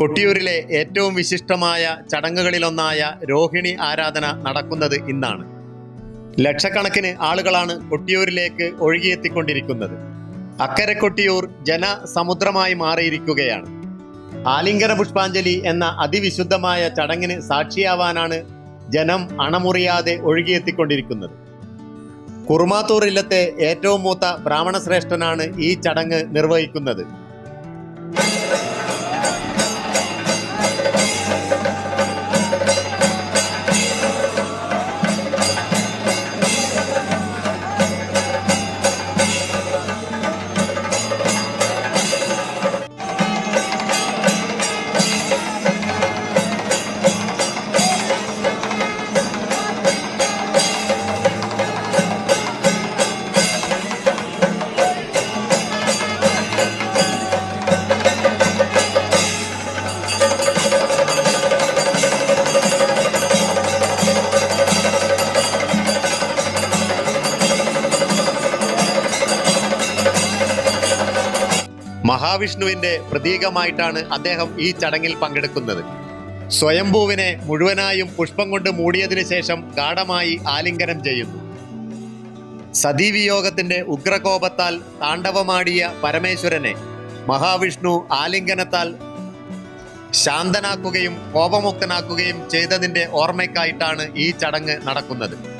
കൊട്ടിയൂരിലെ ഏറ്റവും വിശിഷ്ടമായ ചടങ്ങുകളിലൊന്നായ രോഹിണി ആരാധന നടക്കുന്നത് ഇന്നാണ്. ലക്ഷക്കണക്കിന് ആളുകളാണ് കൊട്ടിയൂരിലേക്ക് ഒഴുകിയെത്തിക്കൊണ്ടിരിക്കുന്നത്. അക്കരെ കൊട്ടിയൂർ ജനസമുദ്രമായി മാറിയിരിക്കുകയാണ്. ആലിംഗന പുഷ്പാഞ്ജലി എന്ന അതിവിശുദ്ധമായ ചടങ്ങിന് സാക്ഷിയാവാനാണ് ജനം അണമുറിയാതെ ഒഴുകിയെത്തിക്കൊണ്ടിരിക്കുന്നത്. കുറുമാത്തൂർ ഇല്ലത്തെ ഏറ്റവും മൂത്ത ബ്രാഹ്മണ ശ്രേഷ്ഠനാണ് ഈ ചടങ്ങ് നിർവഹിക്കുന്നത്. മഹാവിഷ്ണുവിന്റെ പ്രതീകമായിട്ടാണ് അദ്ദേഹം ഈ ചടങ്ങിൽ പങ്കെടുക്കുന്നത്. സ്വയംഭൂവിനെ മുഴുവനായും പുഷ്പം കൊണ്ട് മൂടിയതിനു ശേഷം ഗാഢമായി ആലിംഗനം ചെയ്യുന്നു. സതീവിയോഗത്തിന്റെ ഉഗ്രകോപത്താൽ താണ്ഡവമാടിയ പരമേശ്വരനെ മഹാവിഷ്ണു ആലിംഗനത്താൽ ശാന്തനാക്കുകയും കോപമുക്തനാക്കുകയും ചെയ്തതിന്റെ ഓർമ്മയ്ക്കായിട്ടാണ് ഈ ചടങ്ങ് നടക്കുന്നത്.